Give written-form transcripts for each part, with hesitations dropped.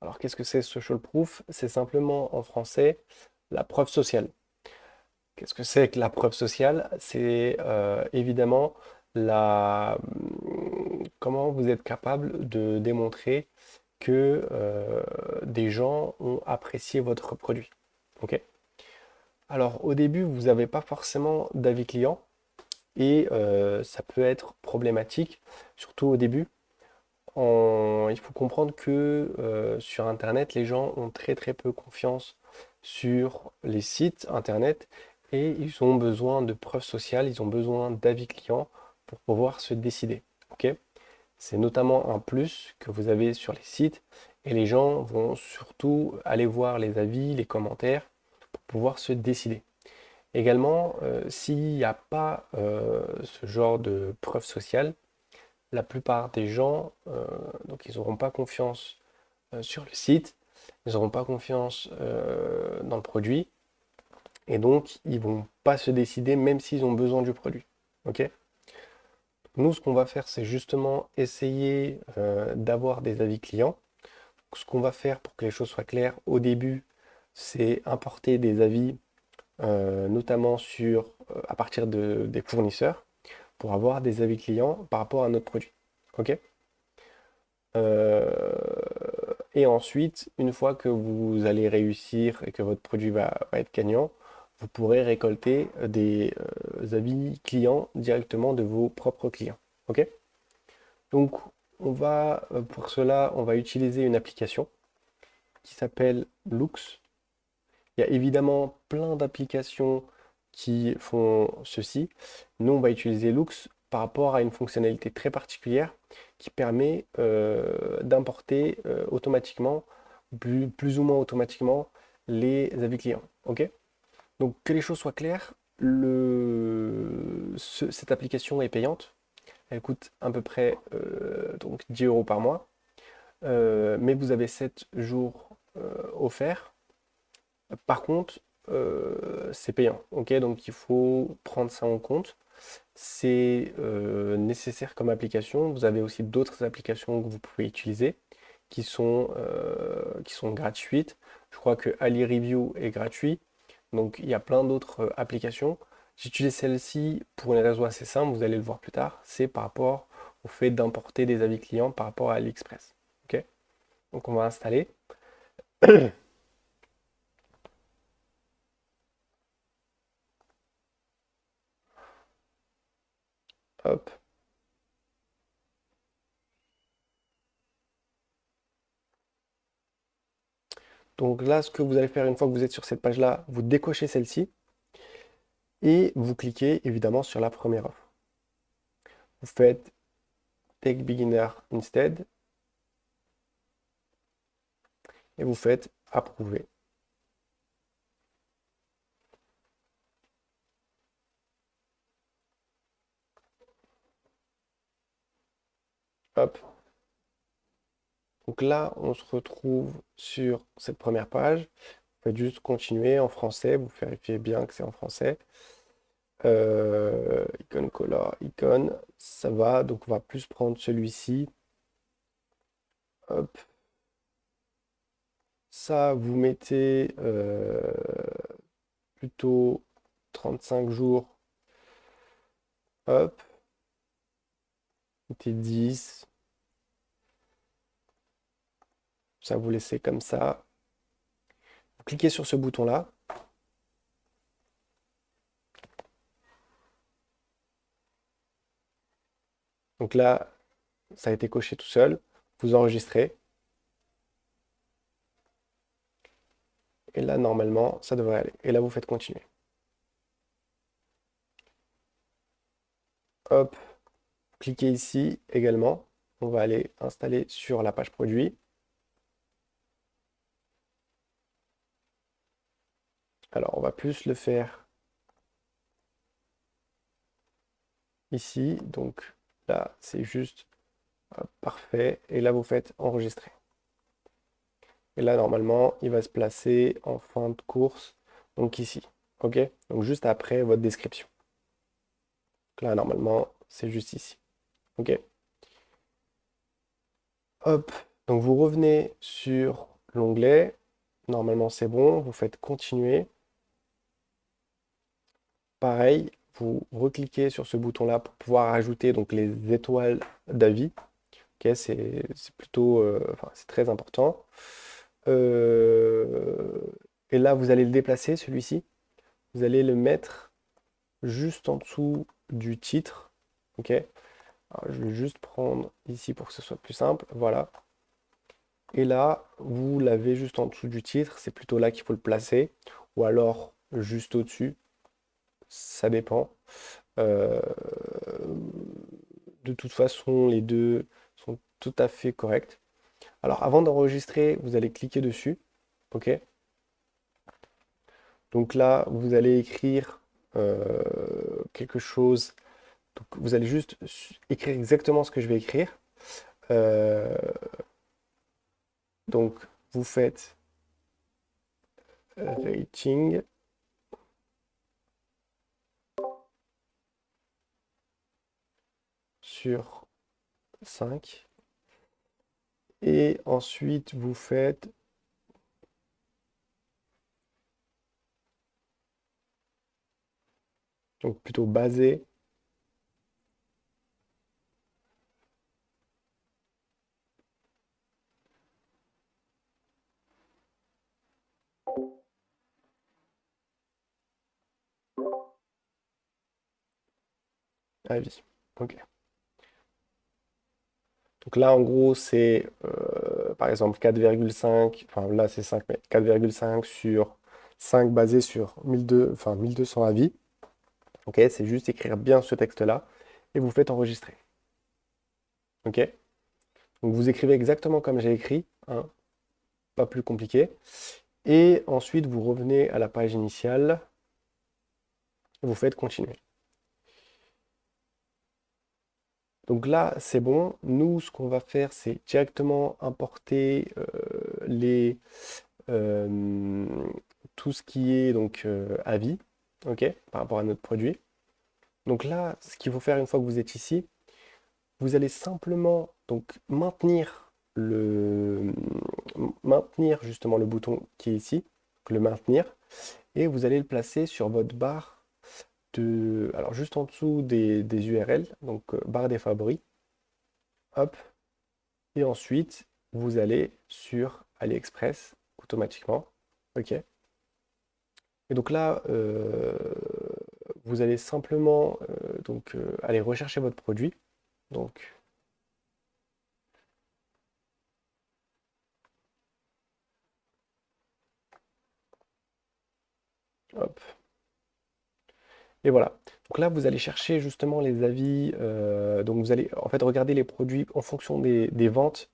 Alors, qu'est-ce que c'est social proof? C'est simplement en français la preuve sociale. Qu'est-ce que c'est que la preuve sociale? C'est évidemment comment vous êtes capable de démontrer que des gens ont apprécié votre produit. Ok? Alors, au début, vous n'avez pas forcément d'avis client et ça peut être problématique, surtout au début. Il faut comprendre que sur Internet, les gens ont très très peu confiance sur les sites Internet et ils ont besoin de preuves sociales, ils ont besoin d'avis clients pour pouvoir se décider. Ok? C'est notamment un plus que vous avez sur les sites et les gens vont surtout aller voir les avis, les commentaires pour pouvoir se décider. Également, s'il n'y a pas ce genre de preuve sociale, la plupart des gens, donc ils n'auront pas confiance sur le site, ils n'auront pas confiance dans le produit, et donc ils vont pas se décider même s'ils ont besoin du produit. Ok? Nous, ce qu'on va faire, c'est justement essayer d'avoir des avis clients. Ce qu'on va faire pour que les choses soient claires au début, c'est importer des avis, notamment à partir des fournisseurs, pour avoir des avis clients par rapport à notre produit. Ok? Et ensuite, une fois que vous allez réussir et que votre produit va être gagnant, vous pourrez récolter des avis clients directement de vos propres clients. OK? Donc, pour cela, on va utiliser une application qui s'appelle Loox. Il y a évidemment plein d'applications qui font ceci. Nous, on va utiliser Loox par rapport à une fonctionnalité très particulière qui permet d'importer automatiquement, plus ou moins automatiquement, les avis clients. Ok? Donc, que les choses soient claires, cette application est payante. Elle coûte à peu près donc 10 euros par mois. Mais vous avez 7 jours offerts. Par contre, c'est payant, ok? Donc il faut prendre ça en compte. C'est nécessaire comme application. Vous avez aussi d'autres applications que vous pouvez utiliser qui sont gratuites. Je crois que Ali Review est gratuit. Donc il y a plein d'autres applications. J'utilise celle-ci pour une raison assez simple, vous allez le voir plus tard. C'est par rapport au fait d'importer des avis clients par rapport à AliExpress. Ok? Donc on va installer. Hop. Donc là, ce que vous allez faire une fois que vous êtes sur cette page-là, vous décochez celle-ci et vous cliquez évidemment sur la première offre. Vous faites Take Beginner Instead et vous faites Approuver. Hop. Donc là, on se retrouve sur cette première page. Vous faites juste continuer en français. Vous vérifiez bien que c'est en français. Icon color, icon, ça va. Donc on va plus prendre celui-ci. Hop. Ça, vous mettez plutôt 35 jours. Hop. Mettez 10. Ça, vous laissez comme ça. Vous cliquez sur ce bouton-là. Donc là, ça a été coché tout seul. Vous enregistrez. Et là, normalement, ça devrait aller. Et là, vous faites continuer. Hop. Cliquez ici également. On va aller installer sur la page produit. Alors, on va plus le faire ici. Donc là, c'est juste parfait. Et là, vous faites enregistrer. Et là, normalement, il va se placer en fin de course. Donc ici. OK? Donc juste après votre description. Donc là, normalement, c'est juste ici. OK? Hop. Donc vous revenez sur l'onglet. Normalement, c'est bon. Vous faites continuer. Pareil, vous recliquez sur ce bouton-là pour pouvoir ajouter donc les étoiles d'avis. Ok, c'est plutôt, enfin, c'est très important. Euh, et là, vous allez le déplacer, celui-ci. Vous allez le mettre juste en dessous du titre. Ok. Alors, je vais juste prendre ici pour que ce soit plus simple. Voilà. Et là, vous l'avez juste en dessous du titre. C'est plutôt là qu'il faut le placer. Ou alors juste au-dessus. Ça dépend. Euh, de toute façon, les deux sont tout à fait corrects. Alors, avant d'enregistrer, vous allez cliquer dessus. OK? Donc là, vous allez écrire quelque chose. Donc, vous allez juste écrire exactement ce que je vais écrire. Euh, donc, vous faites rating sur 5. Et ensuite, vous faites donc plutôt basé. Avis. OK. Donc là, en gros, c'est par exemple 4,5, enfin là c'est 5, mais 4,5 sur 5 basé sur 1200, enfin 1200 avis. Ok, c'est juste écrire bien ce texte-là et vous faites enregistrer. Ok, donc vous écrivez exactement comme j'ai écrit, hein, pas plus compliqué. Et ensuite, vous revenez à la page initiale et vous faites continuer. Donc là, c'est bon. Nous, ce qu'on va faire, c'est directement importer euh, tout ce qui est donc avis, ok, par rapport à notre produit. Donc là, ce qu'il faut faire une fois que vous êtes ici, vous allez simplement donc maintenir justement le bouton qui est ici, donc le maintenir, et vous allez le placer sur votre barre alors juste en dessous des URL, donc barre des favoris, hop, et ensuite vous allez sur AliExpress automatiquement, ok. Et donc là, vous allez simplement aller rechercher votre produit. Donc, hop. Et voilà. Donc là, vous allez chercher justement les avis. Donc vous allez en fait regarder les produits en fonction des ventes.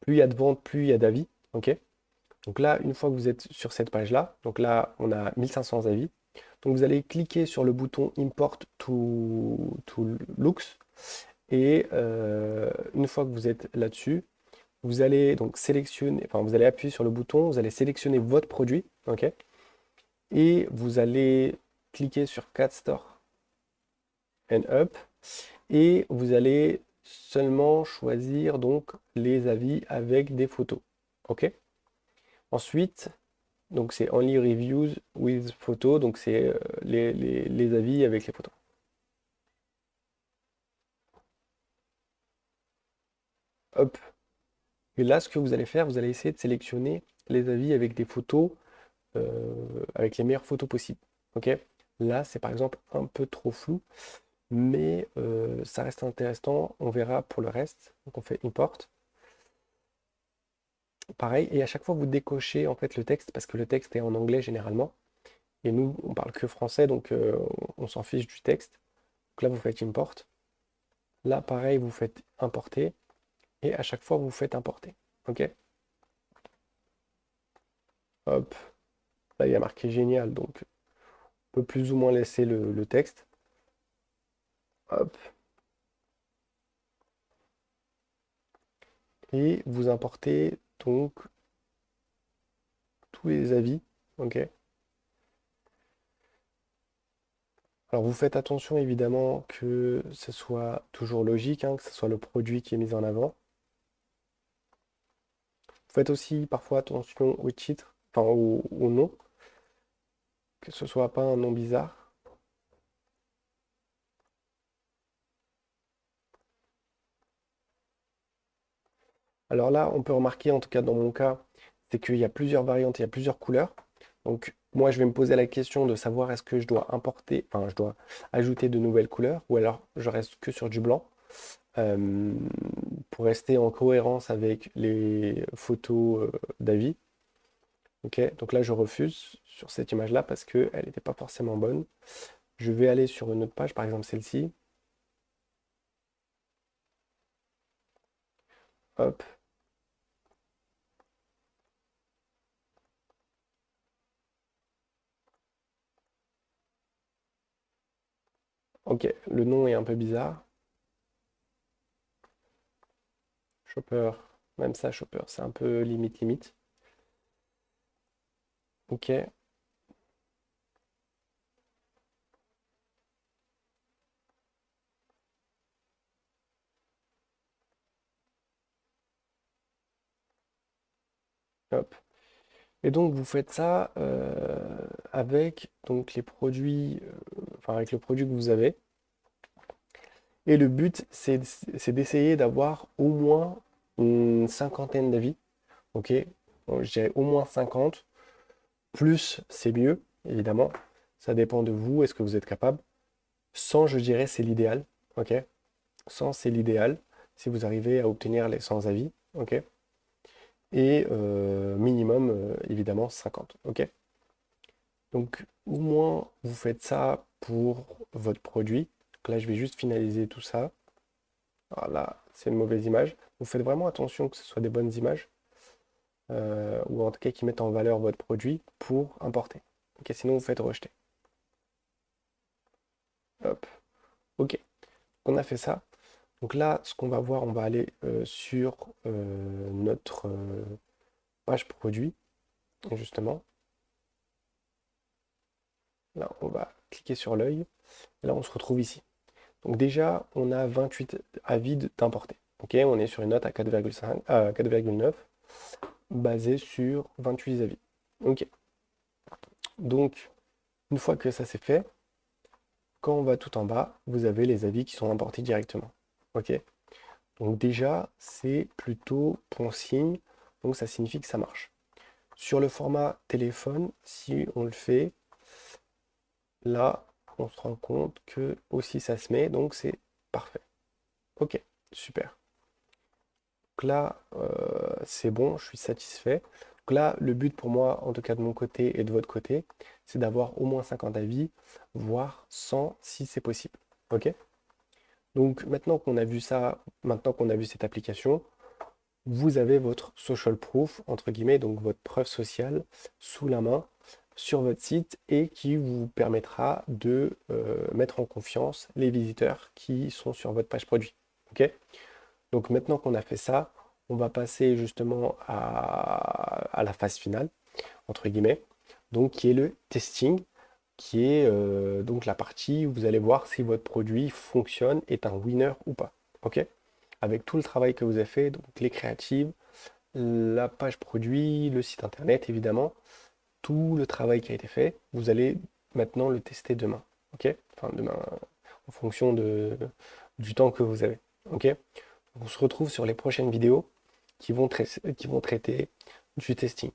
Plus il y a de ventes, plus il y a d'avis. OK? Donc là, une fois que vous êtes sur cette page-là, donc là, on a 1500 avis. Donc vous allez cliquer sur le bouton Import to Looks. Et une fois que vous êtes là-dessus, vous allez donc sélectionner, enfin vous allez appuyer sur le bouton, vous allez sélectionner votre produit, ok? Et vous allez cliquer sur Cat Store and Up et vous allez seulement choisir donc les avis avec des photos, ok? Ensuite, donc c'est Only Reviews with Photos, donc c'est les avis avec les photos. Hop. Et là, ce que vous allez faire, vous allez essayer de sélectionner les avis avec des photos avec les meilleures photos possibles. Ok? Là, c'est par exemple un peu trop flou, mais ça reste intéressant. On verra pour le reste. Donc on fait import. Pareil, et à chaque fois vous décochez en fait le texte parce que le texte est en anglais généralement. Et nous, on parle que français, donc on s'en fiche du texte. Donc là, vous faites import. Là, pareil, vous faites importer. Et à chaque fois, vous faites importer. Ok? Hop. Là, il y a marqué génial, donc on peut plus ou moins laisser le texte. Hop. Et vous importez donc tous les avis. Ok. Alors vous faites attention évidemment que ce soit toujours logique, hein, que ce soit le produit qui est mis en avant. Faites aussi parfois attention au titre, enfin au nom, que ce soit pas un nom bizarre. Alors là, on peut remarquer, en tout cas dans mon cas, c'est qu'il y a plusieurs variantes, il y a plusieurs couleurs. Donc moi, je vais me poser la question de savoir est-ce que je dois importer, enfin je dois ajouter de nouvelles couleurs, ou alors je reste que sur du blanc, euh, pour rester en cohérence avec les photos d'avis. Ok, donc là, je refuse sur cette image-là parce qu'elle n'était pas forcément bonne. Je vais aller sur une autre page, par exemple celle-ci. Hop, ok, le nom est un peu bizarre. Chopper, même ça, Chopper, c'est un peu limite limite. Ok, hop. Et donc vous faites ça avec donc les produits, enfin avec le produit que vous avez. Et le but, c'est d'essayer d'avoir au moins une cinquantaine d'avis. Ok, bon, je dirais au moins 50. Plus, c'est mieux, évidemment. Ça dépend de vous, est-ce que vous êtes capable. 100, je dirais, c'est l'idéal. Ok, 100, c'est l'idéal. Si vous arrivez à obtenir les 100 avis. Ok, et minimum, évidemment, 50. Ok. Donc, au moins, vous faites ça pour votre produit. Donc là, je vais juste finaliser tout ça. Alors là, c'est une mauvaise image. Vous faites vraiment attention que ce soit des bonnes images, ou en tout cas qui mettent en valeur votre produit pour importer. Ok, sinon, vous faites rejeter. Hop. Ok, on a fait ça. Donc là, ce qu'on va voir, on va aller sur notre page produit, justement. Là, on va cliquer sur l'œil. Et là, on se retrouve ici. Donc déjà, on a 28 avis d'importer. Ok, on est sur une note à 4,5, 4,9, basée sur 28 avis. Ok, donc une fois que ça c'est fait, quand on va tout en bas, vous avez les avis qui sont importés directement. Ok, donc déjà, c'est plutôt bon signe, donc ça signifie que ça marche. Sur le format téléphone, si on le fait, là, on se rend compte que aussi ça se met, donc c'est parfait. Ok, super. Donc là, c'est bon, je suis satisfait. Donc là, le but pour moi, en tout cas de mon côté et de votre côté, c'est d'avoir au moins 50 avis, voire 100 si c'est possible. Ok? Donc maintenant qu'on a vu ça, maintenant qu'on a vu cette application, vous avez votre social proof, entre guillemets, donc votre preuve sociale sous la main sur votre site et qui vous permettra de mettre en confiance les visiteurs qui sont sur votre page produit. Ok? Donc maintenant qu'on a fait ça, on va passer justement à la phase finale, entre guillemets, donc qui est le testing, qui est donc la partie où vous allez voir si votre produit fonctionne, est un winner ou pas. Ok? Avec tout le travail que vous avez fait, donc les créatives, la page produit, le site internet évidemment, tout le travail qui a été fait, vous allez maintenant le tester demain. Ok? Enfin demain, en fonction du temps que vous avez. Ok? On se retrouve sur les prochaines vidéos qui vont traiter du testing.